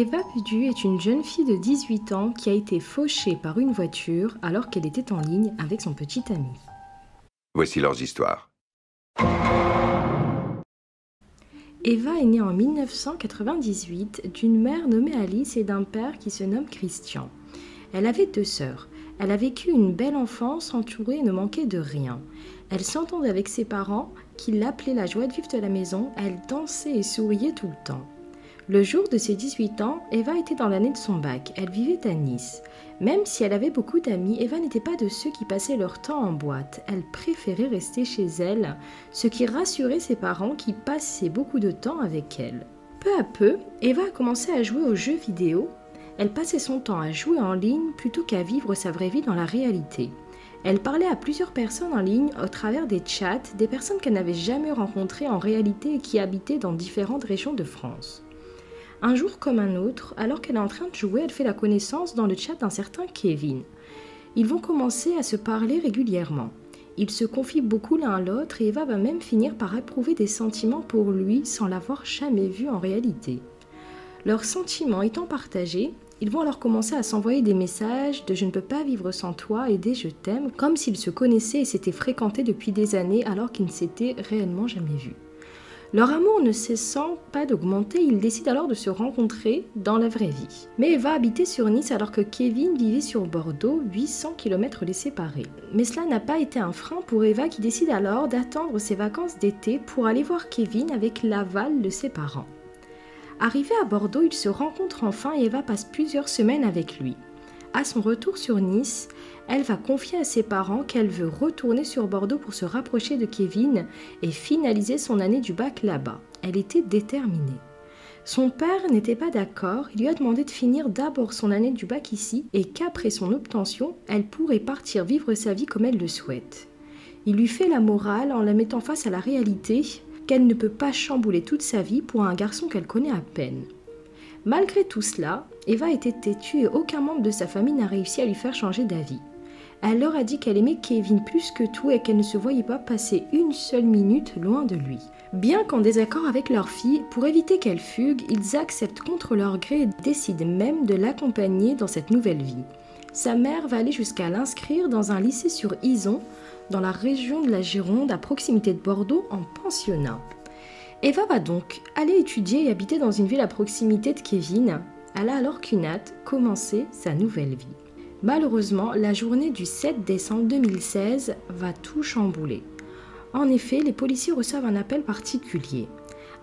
Eva Pudu est une jeune fille de 18 ans qui a été fauchée par une voiture alors qu'elle était en ligne avec son petit ami. Voici leurs histoires. Eva est née en 1998 d'une mère nommée Alice et d'un père qui se nomme Christian. Elle avait 2 sœurs. Elle a vécu une belle enfance entourée et ne manquait de rien. Elle s'entendait avec ses parents qui l'appelaient la joie de vivre de la maison. Elle dansait et souriait tout le temps. Le jour de ses 18 ans, Eva était dans l'année de son bac. Elle vivait à Nice. Même si elle avait beaucoup d'amis, Eva n'était pas de ceux qui passaient leur temps en boîte. Elle préférait rester chez elle, ce qui rassurait ses parents qui passaient beaucoup de temps avec elle. Peu à peu, Eva a commencé à jouer aux jeux vidéo. Elle passait son temps à jouer en ligne plutôt qu'à vivre sa vraie vie dans la réalité. Elle parlait à plusieurs personnes en ligne au travers des chats, des personnes qu'elle n'avait jamais rencontrées en réalité et qui habitaient dans différentes régions de France. Un jour comme un autre, alors qu'elle est en train de jouer, elle fait la connaissance dans le chat d'un certain Kevin. Ils vont commencer à se parler régulièrement. Ils se confient beaucoup l'un à l'autre et Eva va même finir par éprouver des sentiments pour lui sans l'avoir jamais vu en réalité. Leurs sentiments étant partagés, ils vont alors commencer à s'envoyer des messages de « je ne peux pas vivre sans toi » et des « je t'aime » comme s'ils se connaissaient et s'étaient fréquentés depuis des années alors qu'ils ne s'étaient réellement jamais vus. Leur amour ne cessant pas d'augmenter, ils décident alors de se rencontrer dans la vraie vie. Mais Eva habitait sur Nice alors que Kevin vivait sur Bordeaux, 800 km les séparés. Mais cela n'a pas été un frein pour Eva qui décide alors d'attendre ses vacances d'été pour aller voir Kevin avec l'aval de ses parents. Arrivée à Bordeaux, ils se rencontrent enfin et Eva passe plusieurs semaines avec lui. À son retour sur Nice, elle va confier à ses parents qu'elle veut retourner sur Bordeaux pour se rapprocher de Kevin et finaliser son année du bac là-bas. Elle était déterminée. Son père n'était pas d'accord, il lui a demandé de finir d'abord son année du bac ici et qu'après son obtention, elle pourrait partir vivre sa vie comme elle le souhaite. Il lui fait la morale en la mettant face à la réalité qu'elle ne peut pas chambouler toute sa vie pour un garçon qu'elle connaît à peine. Malgré tout cela, Eva était têtue et aucun membre de sa famille n'a réussi à lui faire changer d'avis. Elle leur a dit qu'elle aimait Kevin plus que tout et qu'elle ne se voyait pas passer une seule minute loin de lui. Bien qu'en désaccord avec leur fille, pour éviter qu'elle fugue, ils acceptent contre leur gré et décident même de l'accompagner dans cette nouvelle vie. Sa mère va aller jusqu'à l'inscrire dans un lycée sur Izon, dans la région de la Gironde, à proximité de Bordeaux, en pensionnat. Eva va donc aller étudier et habiter dans une ville à proximité de Kevin. Elle a alors qu'une hâte, commencer sa nouvelle vie. Malheureusement, la journée du 7 décembre 2016 va tout chambouler. En effet, les policiers reçoivent un appel particulier.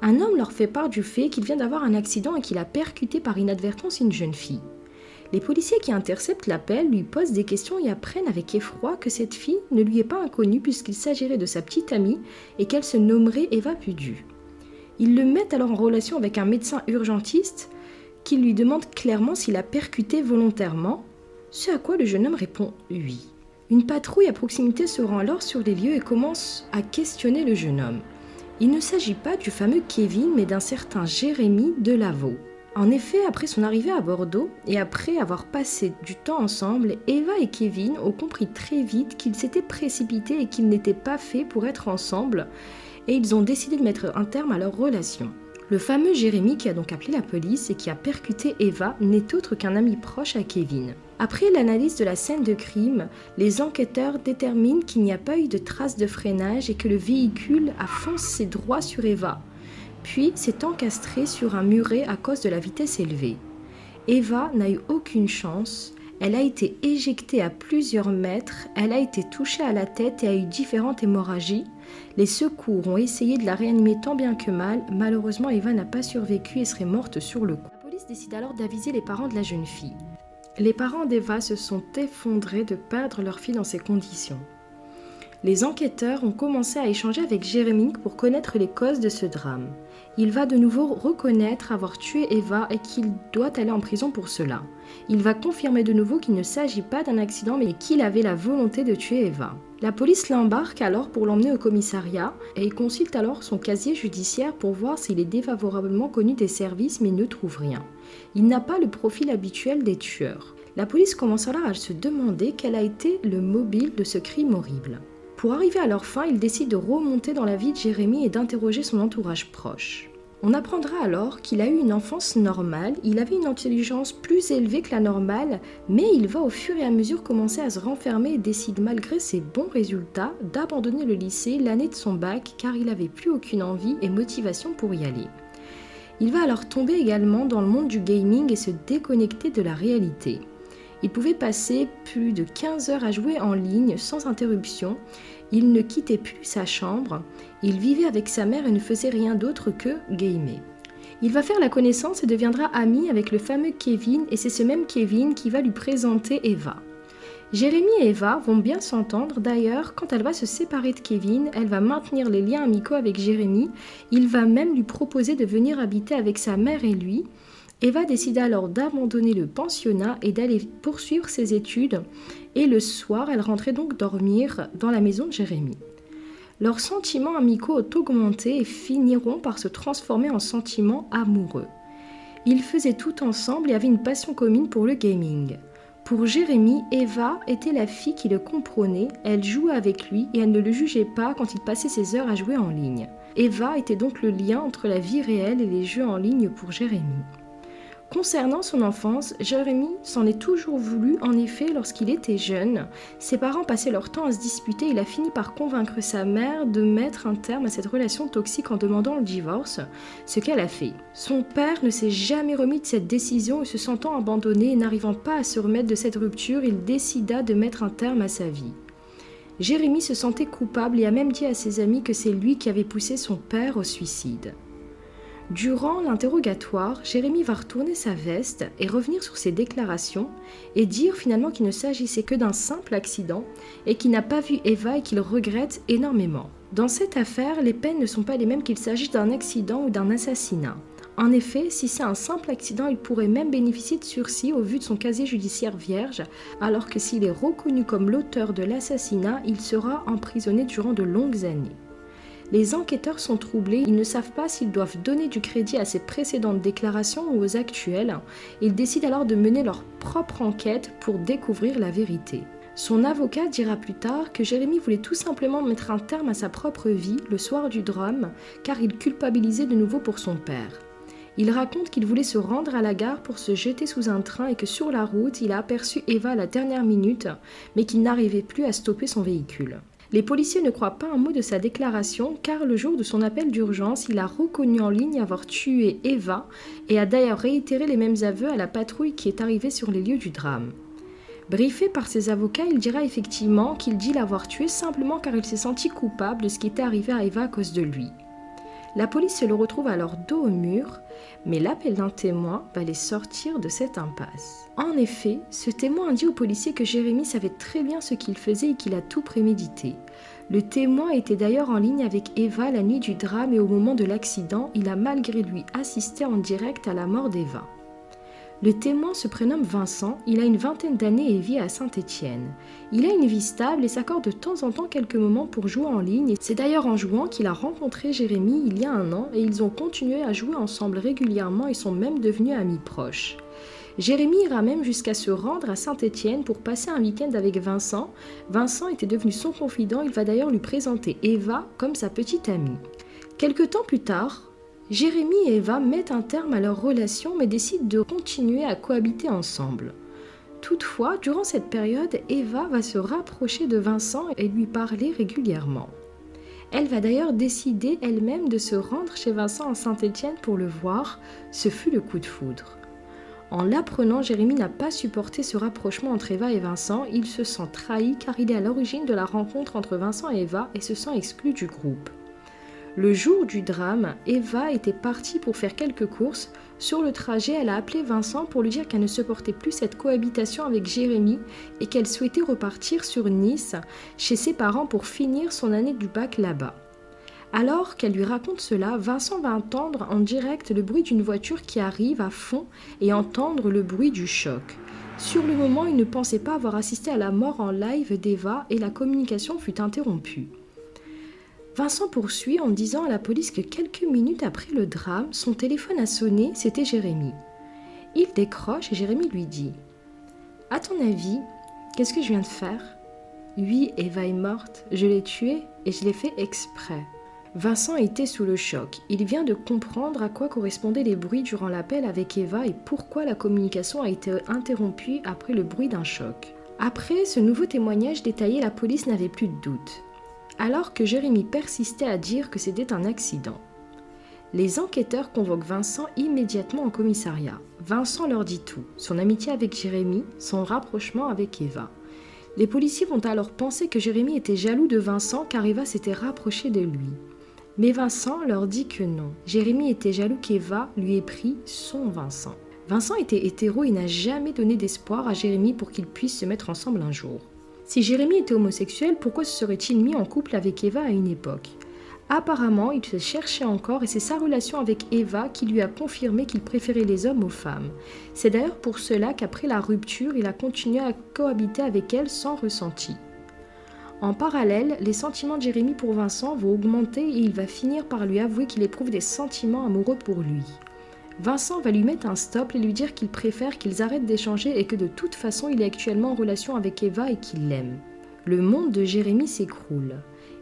Un homme leur fait part du fait qu'il vient d'avoir un accident et qu'il a percuté par inadvertance une jeune fille. Les policiers qui interceptent l'appel lui posent des questions et apprennent avec effroi que cette fille ne lui est pas inconnue puisqu'il s'agirait de sa petite amie et qu'elle se nommerait Eva Pudu. Ils le mettent alors en relation avec un médecin urgentiste qui lui demande clairement s'il a percuté volontairement, ce à quoi le jeune homme répond « oui ». Une patrouille à proximité se rend alors sur les lieux et commence à questionner le jeune homme. Il ne s'agit pas du fameux Kevin mais d'un certain Jérémy Delaveau. En effet, après son arrivée à Bordeaux et après avoir passé du temps ensemble, Eva et Kevin ont compris très vite qu'ils s'étaient précipités et qu'ils n'étaient pas faits pour être ensemble et ils ont décidé de mettre un terme à leur relation. Le fameux Jérémy qui a donc appelé la police et qui a percuté Eva n'est autre qu'un ami proche à Kevin. Après l'analyse de la scène de crime, les enquêteurs déterminent qu'il n'y a pas eu de traces de freinage et que le véhicule a foncé droit sur Eva, puis s'est encastré sur un muret à cause de la vitesse élevée. Eva n'a eu aucune chance. Elle a été éjectée à plusieurs mètres, elle a été touchée à la tête et a eu différentes hémorragies. Les secours ont essayé de la réanimer tant bien que mal. Malheureusement, Eva n'a pas survécu et serait morte sur le coup. La police décide alors d'aviser les parents de la jeune fille. Les parents d'Eva se sont effondrés de perdre leur fille dans ces conditions. Les enquêteurs ont commencé à échanger avec Jérémy pour connaître les causes de ce drame. Il va de nouveau reconnaître avoir tué Eva et qu'il doit aller en prison pour cela. Il va confirmer de nouveau qu'il ne s'agit pas d'un accident mais qu'il avait la volonté de tuer Eva. La police l'embarque alors pour l'emmener au commissariat et il consulte alors son casier judiciaire pour voir s'il est défavorablement connu des services mais ne trouve rien. Il n'a pas le profil habituel des tueurs. La police commence alors à se demander quel a été le mobile de ce crime horrible. Pour arriver à leur fin, ils décident de remonter dans la vie de Jérémy et d'interroger son entourage proche. On apprendra alors qu'il a eu une enfance normale, il avait une intelligence plus élevée que la normale, mais il va au fur et à mesure commencer à se renfermer et décide malgré ses bons résultats d'abandonner le lycée l'année de son bac car il n'avait plus aucune envie et motivation pour y aller. Il va alors tomber également dans le monde du gaming et se déconnecter de la réalité. Il pouvait passer plus de 15 heures à jouer en ligne sans interruption, il ne quittait plus sa chambre, il vivait avec sa mère et ne faisait rien d'autre que gamer. Il va faire la connaissance et deviendra ami avec le fameux Kevin et c'est ce même Kevin qui va lui présenter Eva. Jérémy et Eva vont bien s'entendre, d'ailleurs quand elle va se séparer de Kevin, elle va maintenir les liens amicaux avec Jérémy, il va même lui proposer de venir habiter avec sa mère et lui. Eva décida alors d'abandonner le pensionnat et d'aller poursuivre ses études et le soir elle rentrait donc dormir dans la maison de Jérémy. Leurs sentiments amicaux ont augmenté et finiront par se transformer en sentiments amoureux. Ils faisaient tout ensemble et avaient une passion commune pour le gaming. Pour Jérémy, Eva était la fille qui le comprenait, elle jouait avec lui et elle ne le jugeait pas quand il passait ses heures à jouer en ligne. Eva était donc le lien entre la vie réelle et les jeux en ligne pour Jérémy. Concernant son enfance, Jérémy s'en est toujours voulu. En effet, lorsqu'il était jeune, ses parents passaient leur temps à se disputer. Il a fini par convaincre sa mère de mettre un terme à cette relation toxique en demandant le divorce, ce qu'elle a fait. Son père ne s'est jamais remis de cette décision et se sentant abandonné et n'arrivant pas à se remettre de cette rupture, il décida de mettre un terme à sa vie. Jérémy se sentait coupable et a même dit à ses amis que c'est lui qui avait poussé son père au suicide. Durant l'interrogatoire, Jérémy va retourner sa veste et revenir sur ses déclarations et dire finalement qu'il ne s'agissait que d'un simple accident et qu'il n'a pas vu Eva et qu'il regrette énormément. Dans cette affaire, les peines ne sont pas les mêmes qu'il s'agisse d'un accident ou d'un assassinat. En effet, si c'est un simple accident, il pourrait même bénéficier de sursis au vu de son casier judiciaire vierge, alors que s'il est reconnu comme l'auteur de l'assassinat, il sera emprisonné durant de longues années. Les enquêteurs sont troublés, ils ne savent pas s'ils doivent donner du crédit à ses précédentes déclarations ou aux actuelles. Ils décident alors de mener leur propre enquête pour découvrir la vérité. Son avocat dira plus tard que Jérémy voulait tout simplement mettre un terme à sa propre vie le soir du drame, car il culpabilisait de nouveau pour son père. Il raconte qu'il voulait se rendre à la gare pour se jeter sous un train et que sur la route, il a aperçu Eva à la dernière minute, mais qu'il n'arrivait plus à stopper son véhicule. Les policiers ne croient pas un mot de sa déclaration car le jour de son appel d'urgence, il a reconnu en ligne avoir tué Eva et a d'ailleurs réitéré les mêmes aveux à la patrouille qui est arrivée sur les lieux du drame. Briefé par ses avocats, il dira effectivement qu'il dit l'avoir tué simplement car il s'est senti coupable de ce qui était arrivé à Eva à cause de lui. La police se le retrouve alors dos au mur, mais l'appel d'un témoin va les sortir de cette impasse. En effet, ce témoin dit aux policiers que Jérémy savait très bien ce qu'il faisait et qu'il a tout prémédité. Le témoin était d'ailleurs en ligne avec Eva la nuit du drame et au moment de l'accident, il a malgré lui assisté en direct à la mort d'Eva. Le témoin se prénomme Vincent, il a une vingtaine d'années et vit à Saint-Étienne. Il a une vie stable et s'accorde de temps en temps quelques moments pour jouer en ligne. C'est d'ailleurs en jouant qu'il a rencontré Jérémy il y a un an et ils ont continué à jouer ensemble régulièrement et sont même devenus amis proches. Jérémy ira même jusqu'à se rendre à Saint-Étienne pour passer un week-end avec Vincent. Vincent était devenu son confident, il va d'ailleurs lui présenter Eva comme sa petite amie. Quelque temps plus tard, Jérémy et Eva mettent un terme à leur relation mais décident de continuer à cohabiter ensemble. Toutefois, durant cette période, Eva va se rapprocher de Vincent et lui parler régulièrement. Elle va d'ailleurs décider elle-même de se rendre chez Vincent à Saint-Étienne pour le voir. Ce fut le coup de foudre. En l'apprenant, Jérémy n'a pas supporté ce rapprochement entre Eva et Vincent. Il se sent trahi car il est à l'origine de la rencontre entre Vincent et Eva et se sent exclu du groupe. Le jour du drame, Eva était partie pour faire quelques courses. Sur le trajet, elle a appelé Vincent pour lui dire qu'elle ne supportait plus cette cohabitation avec Jérémy et qu'elle souhaitait repartir sur Nice chez ses parents pour finir son année du bac là-bas. Alors qu'elle lui raconte cela, Vincent va entendre en direct le bruit d'une voiture qui arrive à fond et entendre le bruit du choc. Sur le moment, il ne pensait pas avoir assisté à la mort en live d'Eva et la communication fut interrompue. Vincent poursuit en disant à la police que quelques minutes après le drame, son téléphone a sonné, c'était Jérémy. Il décroche et Jérémy lui dit « À ton avis, qu'est-ce que je viens de faire ? Oui, Eva est morte, je l'ai tuée et je l'ai fait exprès. » Vincent était sous le choc. Il vient de comprendre à quoi correspondaient les bruits durant l'appel avec Eva et pourquoi la communication a été interrompue après le bruit d'un choc. Après ce nouveau témoignage détaillé, la police n'avait plus de doute, alors que Jérémy persistait à dire que c'était un accident. Les enquêteurs convoquent Vincent immédiatement au commissariat. Vincent leur dit tout, son amitié avec Jérémy, son rapprochement avec Eva. Les policiers vont alors penser que Jérémy était jaloux de Vincent car Eva s'était rapprochée de lui. Mais Vincent leur dit que non. Jérémy était jaloux qu'Eva lui ait pris son Vincent. Vincent était hétéro et n'a jamais donné d'espoir à Jérémy pour qu'ils puissent se mettre ensemble un jour. Si Jérémy était homosexuel, pourquoi se serait-il mis en couple avec Eva à une époque ? Apparemment, il se cherchait encore et c'est sa relation avec Eva qui lui a confirmé qu'il préférait les hommes aux femmes. C'est d'ailleurs pour cela qu'après la rupture, il a continué à cohabiter avec elle sans ressenti. En parallèle, les sentiments de Jérémy pour Vincent vont augmenter et il va finir par lui avouer qu'il éprouve des sentiments amoureux pour lui. Vincent va lui mettre un stop et lui dire qu'il préfère qu'ils arrêtent d'échanger et que de toute façon il est actuellement en relation avec Eva et qu'il l'aime. Le monde de Jérémy s'écroule.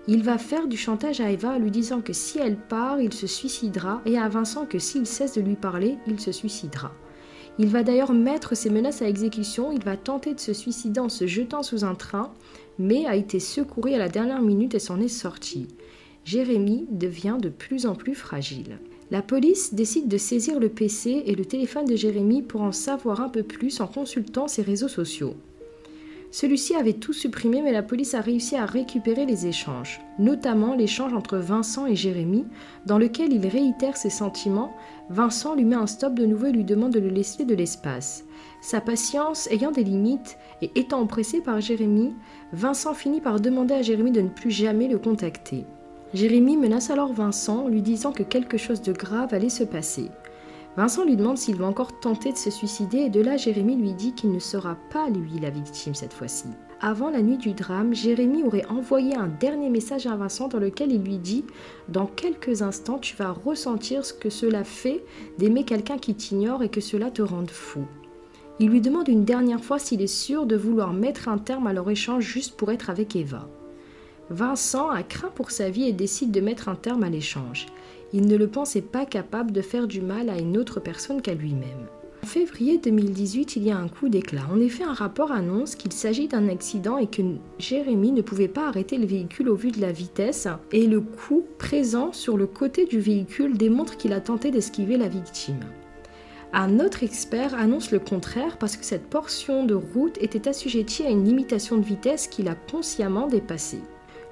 Il va faire du chantage à Eva en lui disant que si elle part, il se suicidera et à Vincent que s'il cesse de lui parler, il se suicidera. Il va d'ailleurs mettre ses menaces à exécution, il va tenter de se suicider en se jetant sous un train, mais a été secouru à la dernière minute et s'en est sorti. Jérémy devient de plus en plus fragile. La police décide de saisir le PC et le téléphone de Jérémy pour en savoir un peu plus en consultant ses réseaux sociaux. Celui-ci avait tout supprimé, mais la police a réussi à récupérer les échanges, notamment l'échange entre Vincent et Jérémy, dans lequel il réitère ses sentiments. Vincent lui met un stop de nouveau et lui demande de le laisser de l'espace. Sa patience ayant des limites et étant oppressé par Jérémy, Vincent finit par demander à Jérémy de ne plus jamais le contacter. Jérémy menace alors Vincent, lui disant que quelque chose de grave allait se passer. Vincent lui demande s'il va encore tenter de se suicider et de là Jérémy lui dit qu'il ne sera pas lui la victime cette fois-ci. Avant la nuit du drame, Jérémy aurait envoyé un dernier message à Vincent dans lequel il lui dit « Dans quelques instants, tu vas ressentir ce que cela fait d'aimer quelqu'un qui t'ignore et que cela te rende fou. » Il lui demande une dernière fois s'il est sûr de vouloir mettre un terme à leur échange juste pour être avec Eva. Vincent a craint pour sa vie et décide de mettre un terme à l'échange. Il ne le pensait pas capable de faire du mal à une autre personne qu'à lui-même. En février 2018, il y a un coup d'éclat. En effet, un rapport annonce qu'il s'agit d'un accident et que Jérémy ne pouvait pas arrêter le véhicule au vu de la vitesse et le coup présent sur le côté du véhicule démontre qu'il a tenté d'esquiver la victime. Un autre expert annonce le contraire parce que cette portion de route était assujettie à une limitation de vitesse qu'il a consciemment dépassée.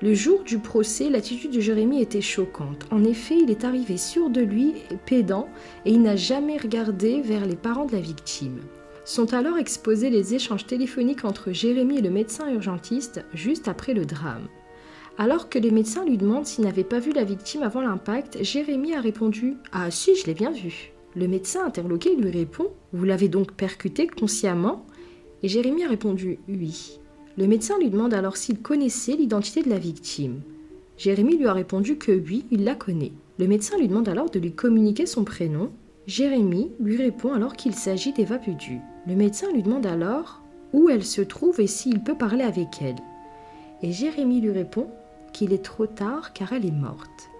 Le jour du procès, l'attitude de Jérémy était choquante. En effet, il est arrivé sûr de lui, pédant, et il n'a jamais regardé vers les parents de la victime. Sont alors exposés les échanges téléphoniques entre Jérémy et le médecin urgentiste juste après le drame. Alors que les médecins lui demandent s'il n'avait pas vu la victime avant l'impact, Jérémy a répondu « Ah si, je l'ai bien vue ». Le médecin interloqué lui répond « Vous l'avez donc percuté consciemment ?» Et Jérémy a répondu « Oui ». Le médecin lui demande alors s'il connaissait l'identité de la victime. Jérémy lui a répondu que oui, il la connaît. Le médecin lui demande alors de lui communiquer son prénom. Jérémy lui répond alors qu'il s'agit d'Eva Budu. Le médecin lui demande alors où elle se trouve et s'il peut parler avec elle. Et Jérémy lui répond qu'il est trop tard car elle est morte.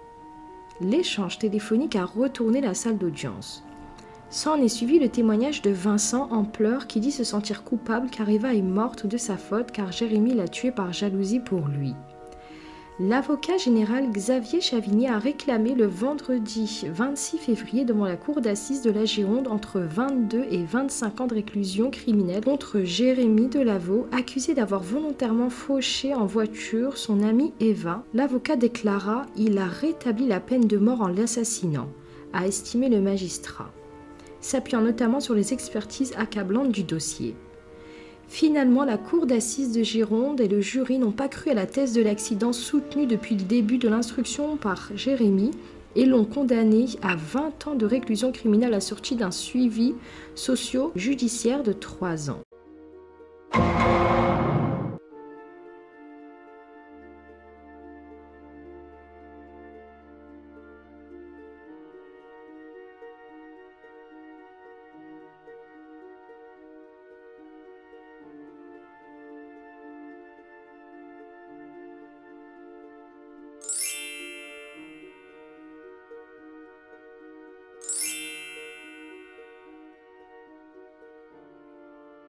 L'échange téléphonique a retourné la salle d'audience. S'en est suivi le témoignage de Vincent en pleurs qui dit se sentir coupable car Eva est morte de sa faute car Jérémy l'a tuée par jalousie pour lui. L'avocat général Xavier Chavigny a réclamé le vendredi 26 février devant la cour d'assises de la Gironde entre 22 et 25 ans de réclusion criminelle contre Jérémy Delaveau, accusé d'avoir volontairement fauché en voiture son amie Eva. L'avocat déclara « Il a rétabli la peine de mort en l'assassinant », a estimé le magistrat, s'appuyant notamment sur les expertises accablantes du dossier. Finalement, la cour d'assises de Gironde et le jury n'ont pas cru à la thèse de l'accident soutenue depuis le début de l'instruction par Jérémy et l'ont condamné à 20 ans de réclusion criminelle assortie d'un suivi socio-judiciaire de 3 ans.